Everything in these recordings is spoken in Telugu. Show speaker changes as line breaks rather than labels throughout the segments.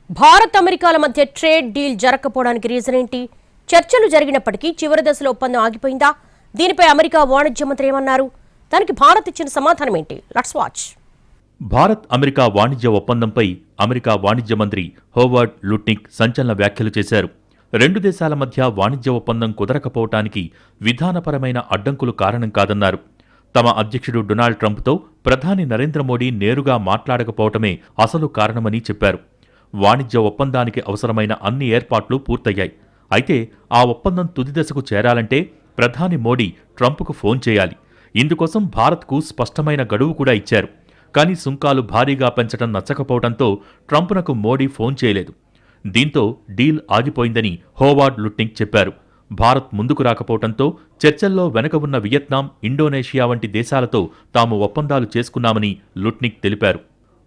భారత్ అమెరికాల మధ్య ట్రేడ్ డీల్ జరగకపోవడానికి రీజన్ ఏంటి? చర్చలు జరిగినప్పటికీ చివరి దశలో ఒప్పందం ఆగిపోయిందా? దీనిపై అమెరికా వాణిజ్య మంత్రి ఏమన్నారు? దానికి భారత్ ఇచ్చిన సమాధానం ఏంటి? Let's watch.
భారత్ అమెరికా వాణిజ్య ఒప్పందంపై అమెరికా వాణిజ్య మంత్రి హోవర్డ్ లుట్నిక్ సంచలన వ్యాఖ్యలు చేశారు. రెండు దేశాల మధ్య వాణిజ్య ఒప్పందం కుదరకపోవటానికి విధానపరమైన అడ్డంకులు కారణం కాదన్నారు. తమ అధ్యక్షుడు డొనాల్డ్ ట్రంప్తో ప్రధాని నరేంద్ర మోడీ నేరుగా మాట్లాడకపోవటమే అసలు కారణమని చెప్పారు. వాణిజ్య ఒప్పందానికి అవసరమైన అన్ని ఏర్పాట్లు పూర్తయ్యాయి. అయితే ఆ ఒప్పందం తుది దశకు చేరాలంటే ప్రధాని మోడీ ట్రంప్కు ఫోన్ చేయాలి. ఇందుకోసం భారత్కు స్పష్టమైన గడువు కూడా ఇచ్చారు. కానీ సుంకాలు భారీగా పెంచడం నచ్చకపోవడంతో ట్రంప్నకు మోడీ ఫోన్ చేయలేదు. దీంతో డీల్ ఆగిపోయిందని హోవార్డ్ లుట్నిక్ చెప్పారు. భారత్ ముందుకు రాకపోవడంతో చర్చల్లో వెనక ఉన్న వియత్నాం, ఇండోనేషియా వంటి దేశాలతో తాము ఒప్పందాలు చేసుకున్నామని లుట్నిక్ తెలిపారు.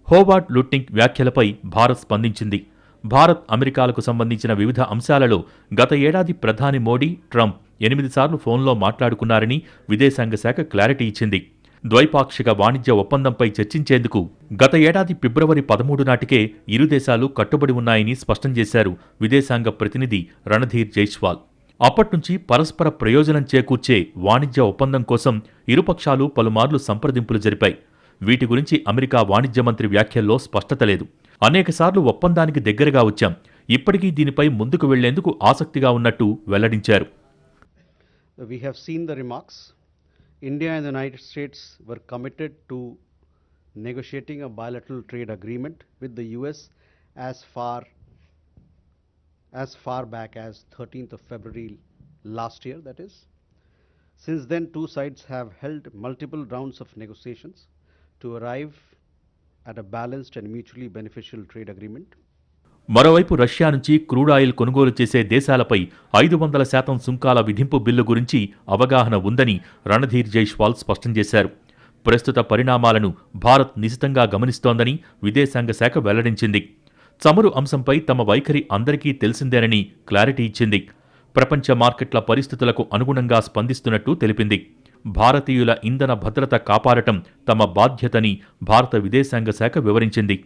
హోవార్డ్ లుట్నిక్ వ్యాఖ్యలపై భారత్ స్పందించింది. భారత్ అమెరికాలకు సంబంధించిన వివిధ అంశాలలో గత ఏడాది ప్రధాని మోడీ, ట్రంప్ 8 సార్లు ఫోన్లో మాట్లాడుకున్నారని విదేశాంగ శాఖ క్లారిటీ ఇచ్చింది. ద్వైపాక్షిక వాణిజ్య ఒప్పందంపై చర్చించేందుకు గత ఏడాది ఫిబ్రవరి 13 నాటికే ఇరు దేశాలు కట్టుబడి ఉన్నాయని స్పష్టం చేశారు విదేశాంగ ప్రతినిధి రణధీర్ జైస్వాల్. అప్పట్నుంచి పరస్పర ప్రయోజనం చేకూర్చే వాణిజ్య ఒప్పందం కోసం ఇరుపక్షాలు పలుమార్లు సంప్రదింపులు జరిపాయి. వీటి గురించి అమెరికా వాణిజ్య మంత్రి వ్యాఖ్యల్లో స్పష్టత లేదు. అనేకసార్లు ఒప్పందానికి దగ్గరగా వచ్చాం, ఇప్పటికీ దీనిపై ముందుకు వెళ్లేందుకు ఆసక్తిగా ఉన్నట్టు వెల్లడించారు.
We have seen the remarks. India and the United States were committed to negotiating a bilateral trade agreement with the US as far back as 13th of February last year, that is. Since then, two sides have held multiple rounds of negotiations to arrive at a balanced and mutually beneficial trade agreement.
మరోవైపు రష్యా నుంచి క్రూడ్ ఆయిల్ కొనుగోలు చేసే దేశాలపై 500% సుంకాల విధింపు బిల్లు గురించి అవగాహన ఉందని రణధీర్ జైస్వాల్ స్పష్టం చేశారు. ప్రస్తుత పరిణామాలను భారత్ నిశితంగా గమనిస్తోందని విదేశాంగ శాఖ వెల్లడించింది. చమురు అంశంపై తమ వైఖరి అందరికీ తెలిసిందేనని క్లారిటీ ఇచ్చింది. ప్రపంచ మార్కెట్ల పరిస్థితులకు అనుగుణంగా స్పందిస్తున్నట్టు తెలిపింది. భారతీయుల ఇంధన భద్రత కాపాడటం తమ బాధ్యతని భారత విదేశాంగ శాఖ వివరించింది.